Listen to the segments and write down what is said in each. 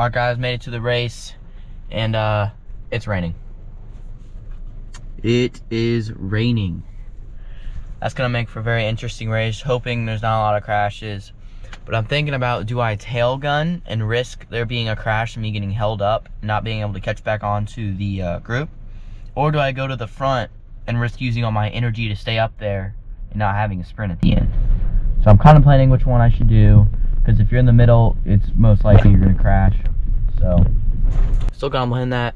Alright guys, made it to the race, and it's raining. It is raining. That's gonna make for a very interesting race, hoping there's not a lot of crashes. But I'm thinking about, do I tail gun and risk there being a crash and me getting held up, not being able to catch back onto the group? Or do I go to the front and risk using all my energy to stay up there and not having a sprint at the end? So I'm contemplating which one I should do, because if you're in the middle, it's most likely you're gonna crash. So, still contemplating that.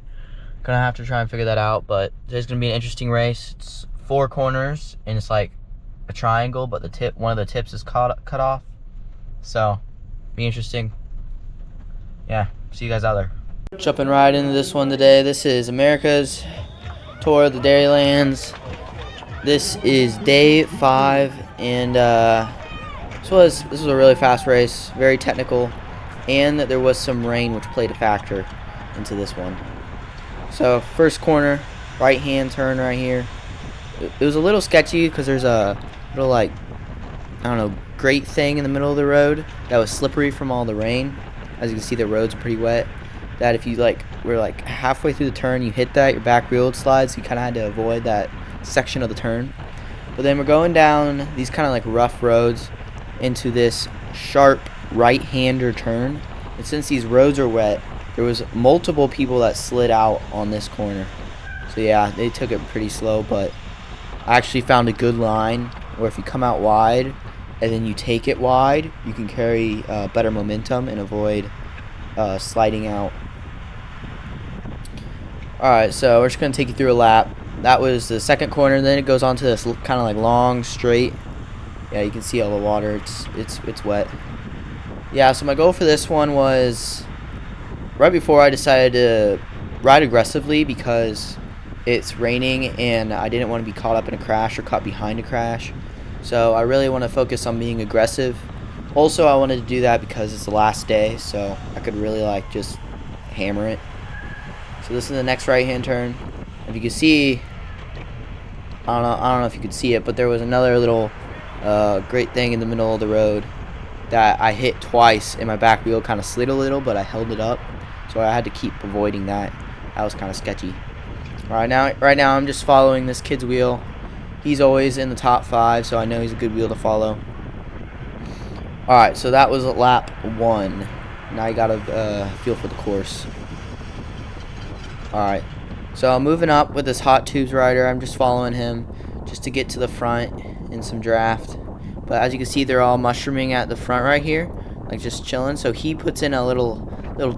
Gonna have to try and figure that out, but today's gonna be an interesting race. It's 4 corners, and it's like a triangle, but one of the tips is cut off. So, be interesting. Yeah, see you guys out there. Jumping right into this one today. This is America's Tour of the Dairylands. This is day 5, and this was a really fast race, very technical, and there was some rain which played a factor into this one. So first corner, right hand turn right here. It was a little sketchy because there's a little, like, I don't know, grate thing in the middle of the road that was slippery from all the rain. As you can see, the road's pretty wet. That if you were halfway through the turn, you hit that, your back wheel would slide, so you kind of had to avoid that section of the turn. But then we're going down these kind of like rough roads into this sharp right-hander turn, and since these roads are wet, there was multiple people that slid out on this corner. So yeah, they took it pretty slow, but I actually found a good line where if you come out wide and then you take it wide, you can carry better momentum and avoid sliding out. Alright, so we're just going to take you through a lap. That was the second corner, and then it goes on to this kind of like long straight. Yeah, you can see all the water. It's wet. Yeah, so my goal for this one was right before I decided to ride aggressively because it's raining and I didn't want to be caught up in a crash or caught behind a crash. So I really want to focus on being aggressive. Also, I wanted to do that because it's the last day, so I could really just hammer it. So this is the next right-hand turn. If you can see, I don't know if you could see it, but there was another little great thing in the middle of the road that I hit twice, and my back wheel kind of slid a little, but I held it up, so I had to keep avoiding that. That was kind of sketchy. Right now I'm just following this kid's wheel. He's always in the top 5, so I know he's a good wheel to follow. Alright, so that was lap 1. Now you gotta feel for the course. Alright, so I'm moving up with this Hot Tubes rider. I'm just following him just to get to the front in some draft. But as you can see, they're all mushrooming at the front right here, like just chilling. So he puts in a little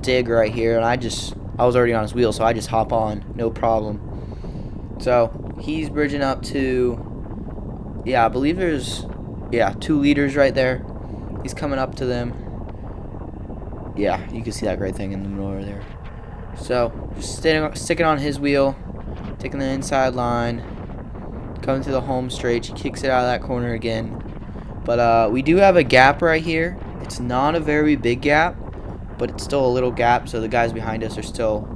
dig right here, and I was already on his wheel, so I just hop on, no problem. So he's bridging up to, yeah, I believe there's 2 leaders right there. He's coming up to them. Yeah, you can see that great thing in the middle over there. So just sticking on his wheel, taking the inside line, coming to the home straight. He kicks it out of that corner again. But we do have a gap right here. It's not a very big gap, but it's still a little gap, so the guys behind us are still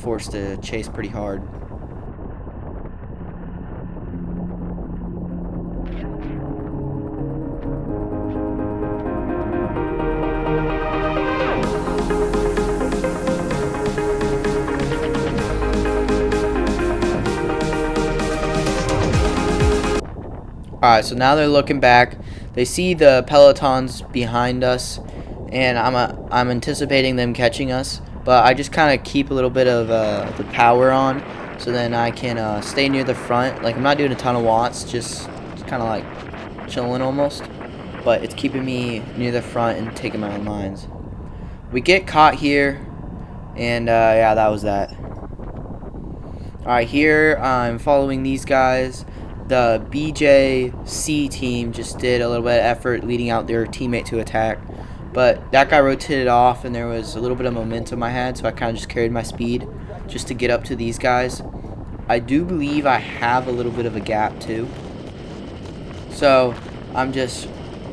forced to chase pretty hard. Alright, so now they're looking back. They see the pelotons behind us, and I'm anticipating them catching us. But I just kind of keep a little bit of the power on, so then I can stay near the front. Like, I'm not doing a ton of watts, just kind of like chilling almost. But it's keeping me near the front and taking my own lines. We get caught here, and yeah, that was that. Alright, here I'm following these guys. The BJC team just did a little bit of effort leading out their teammate to attack, but that guy rotated off and there was a little bit of momentum I had, so I kind of just carried my speed just to get up to these guys. I do believe I have a little bit of a gap too, so I'm just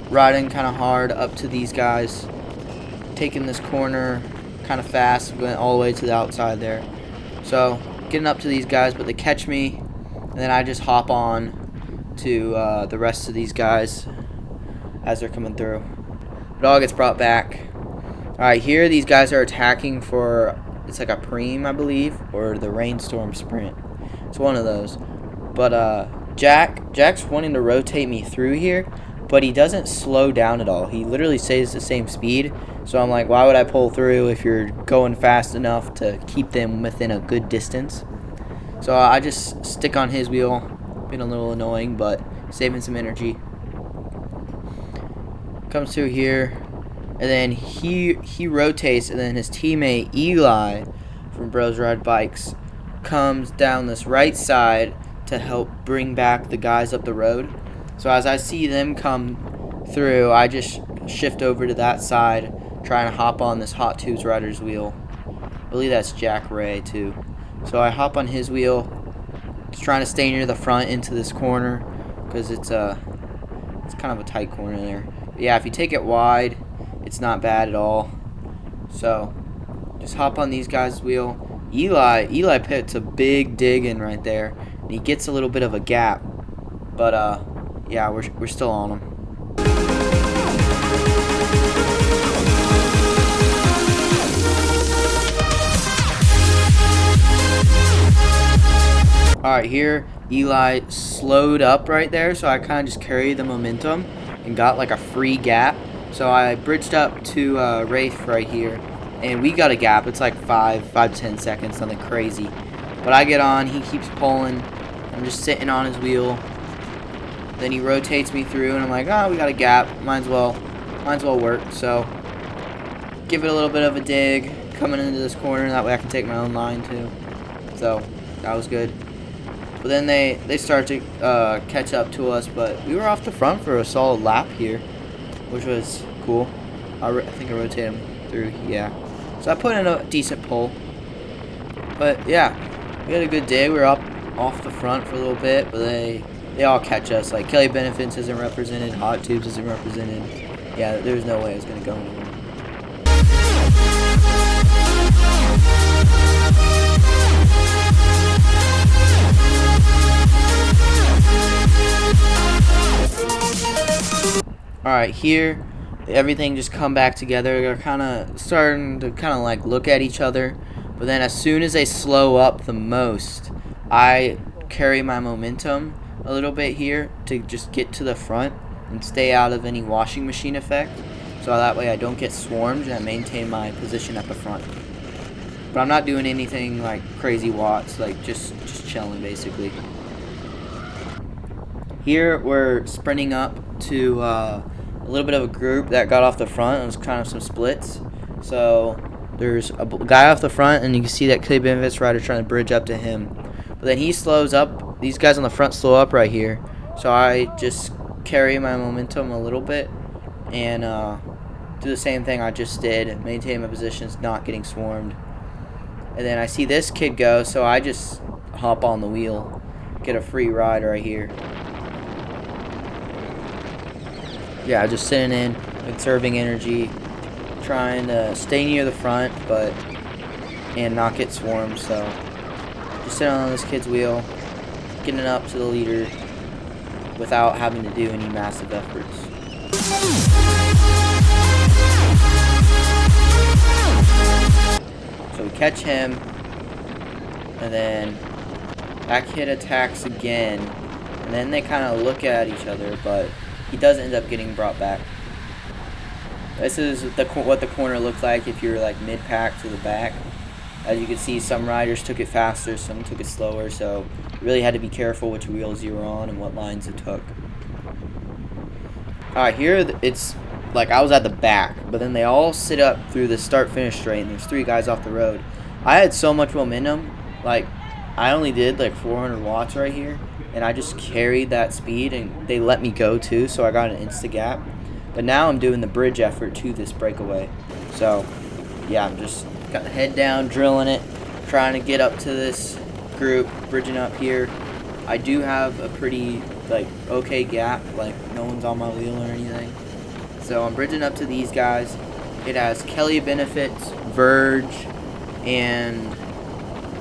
riding kind of hard up to these guys, taking this corner kind of fast, going all the way to the outside there. So getting up to these guys, but they catch me, and then I just hop on to the rest of these guys as they're coming through. It all gets brought back. Alright, here these guys are attacking for, it's like a preem, I believe, or the rainstorm sprint. It's one of those. But Jack's wanting to rotate me through here, but he doesn't slow down at all. He literally stays the same speed. So I'm like, why would I pull through if you're going fast enough to keep them within a good distance? So I just stick on his wheel. Been a little annoying, but saving some energy. Comes through here, and then he rotates, and then his teammate Eli from Bros Ride Bikes comes down this right side to help bring back the guys up the road. So as I see them come through, I just shift over to that side, trying to hop on this Hot Tubes rider's wheel. I believe that's Jack Ray too. So I hop on his wheel, just trying to stay near the front into this corner, because it's kind of a tight corner there. But yeah, if you take it wide, it's not bad at all. So just hop on these guys' wheel. Eli puts a big dig in right there, and he gets a little bit of a gap. But yeah, we're still on him. Alright, here Eli slowed up right there, so I kind of just carried the momentum and got like a free gap. So I bridged up to Rafe right here, and we got a gap. It's like 5 to 10 seconds, nothing crazy. But I get on, he keeps pulling. I'm just sitting on his wheel. Then he rotates me through, and I'm like, oh, we got a gap. Might as well work. So give it a little bit of a dig, coming into this corner. That way I can take my own line too. So that was good. But then they start to catch up to us, but we were off the front for a solid lap here, which was cool. I think I rotated him through, yeah. So I put in a decent pull. But yeah, we had a good day. We were up off the front for a little bit, but they all catch us. Like Kelly Benefits isn't represented, Hot Tubes isn't represented. Yeah, there's no way it's gonna go anywhere. Alright, here everything just come back together. They're kind of starting to like look at each other, but then as soon as they slow up the most, I carry my momentum a little bit here to just get to the front and stay out of any washing machine effect, so that way I don't get swarmed and I maintain my position at the front. But I'm not doing anything like crazy watts, like just chilling basically. Here we're sprinting up to a little bit of a group that got off the front. It was kind of some splits. So there's a guy off the front, and you can see that Kelly Benefits rider trying to bridge up to him. But then he slows up. These guys on the front slow up right here. So I just carry my momentum a little bit and do the same thing I just did. Maintain my positions, not getting swarmed. And then I see this kid go, so I just hop on the wheel, get a free ride right here. Yeah, just sitting in, conserving energy, trying to stay near the front, and not get swarmed. So just sitting on this kid's wheel, getting up to the leader without having to do any massive efforts. So we catch him, and then that kid attacks again, and then they kind of look at each other, but he does end up getting brought back. This is what the corner looked like if you're like mid-pack to the back. As you can see, some riders took it faster, some took it slower, so you really had to be careful which wheels you were on and what lines it took. Alright, here it's like I was at the back, but then they all sit up through the start-finish straight, and there's 3 guys off the road. I had so much momentum, like I only did like 400 watts right here, and I just carried that speed, and they let me go too, so I got an insta gap. But now I'm doing the bridge effort to this breakaway. So yeah, I'm just got the head down, drilling it, trying to get up to this group, bridging up here. I do have a pretty like okay gap, like no one's on my wheel or anything. So I'm bridging up to these guys. It has Kelly Benefits, Verge, and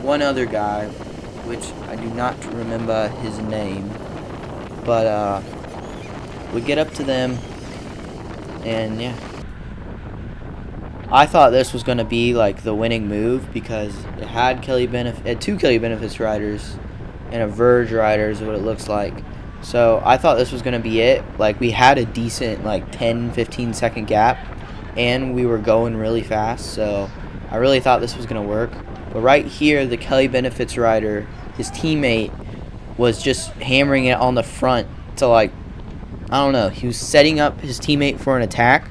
one other guy, which I do not remember his name. But we get up to them, and yeah. I thought this was going to be like the winning move because it had two Kelly Benefits riders and a Verge rider is what it looks like. So I thought this was going to be it. Like we had a decent like 10-15 second gap and we were going really fast. So I really thought this was going to work. But right here, the Kelly Benefits rider, his teammate, was just hammering it on the front to like, I don't know, he was setting up his teammate for an attack.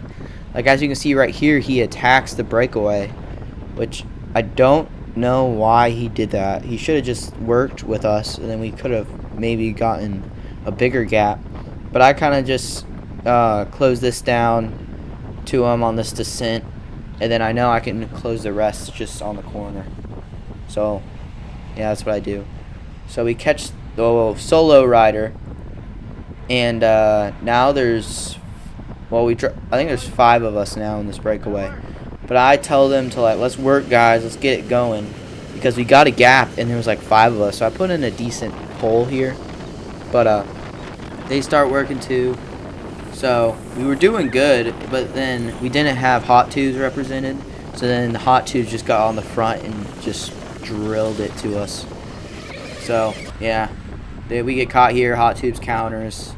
Like as you can see right here, he attacks the Breakaway, which I don't know why he did that. He should have just worked with us and then we could have maybe gotten a bigger gap. But I kind of just closed this down to him on this descent, and then I know I can close the rest just on the corner. So yeah, that's what I do. So we catch the solo rider, and now there's, well, I think there's 5 of us now in this Breakaway. But I tell them to like, let's work, guys, let's get it going, because we got a gap and there was like 5 of us. So I put in a decent hole here, but they start working too. So we were doing good, but then we didn't have hot tubes represented. So then the hot tubes just got on the front and just drilled it to us. So yeah, we get caught here, hot tubes counters.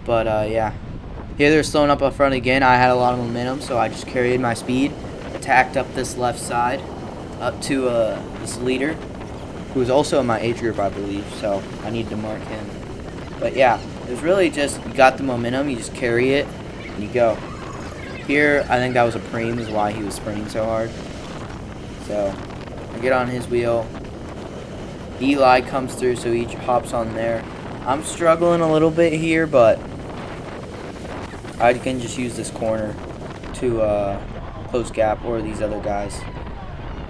But yeah, here they're slowing up front again. I had a lot of momentum, so I just carried my speed, attacked up this left side, up to this leader, who was also in my age group, I believe. So I needed to mark him. But yeah, it was really just, you got the momentum, you just carry it, and you go. Here, I think that was a preem, is why he was sprinting so hard. So I get on his wheel. Eli comes through, so he hops on there. I'm struggling a little bit here, but I can just use this corner to close gap, or these other guys.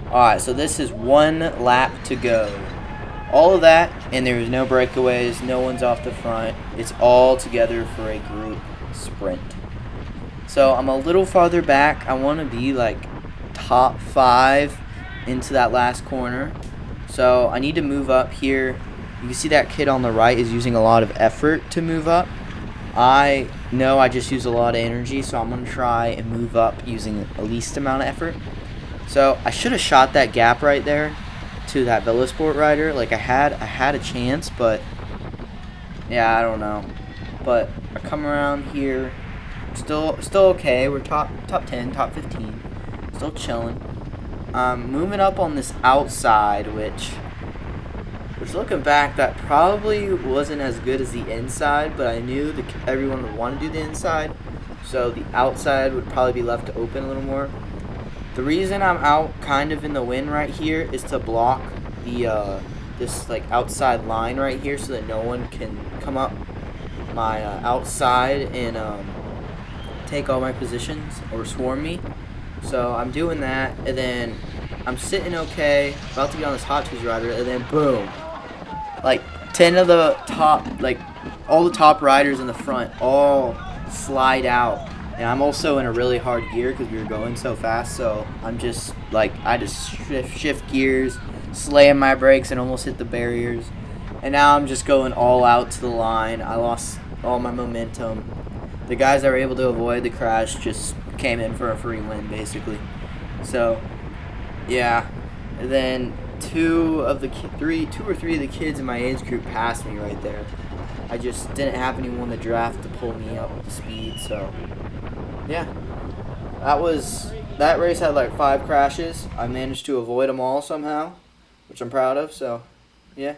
Alright, so this is 1 lap to go. All of that, and there was no breakaways, no one's off the front. It's all together for a group sprint. So I'm a little farther back. I want to be like top 5 into that last corner. So I need to move up here. You can see that kid on the right is using a lot of effort to move up. I know I just used a lot of energy, so I'm going to try and move up using the least amount of effort. So I should have shot that gap right there to that Velosport rider. Like I had a chance, but yeah, I don't know. But I come around here, still okay. We're top 10, top 15, still chilling. Moving up on this outside, which looking back, that probably wasn't as good as the inside, but I knew that everyone would want to do the inside, so the outside would probably be left open a little more. The reason I'm out kind of in the wind right here is to block the this like outside line right here, so that no one can come up my outside and take all my positions or swarm me. So I'm doing that, and then I'm sitting okay, about to get on this hot tubes rider, and then boom, like 10 of the top, like all the top riders in the front all slide out. And I'm also in a really hard gear because we were going so fast, so I'm just like, I just shift gears, slam my brakes, and almost hit the barriers. And now I'm just going all out to the line. I lost all my momentum. The guys that were able to avoid the crash just came in for a free win, basically. So yeah, and then two or three of the kids in my age group passed me right there. I just didn't have anyone to draft to pull me up to speed, so yeah. That race had like 5 crashes. I managed to avoid them all somehow, which I'm proud of, so yeah.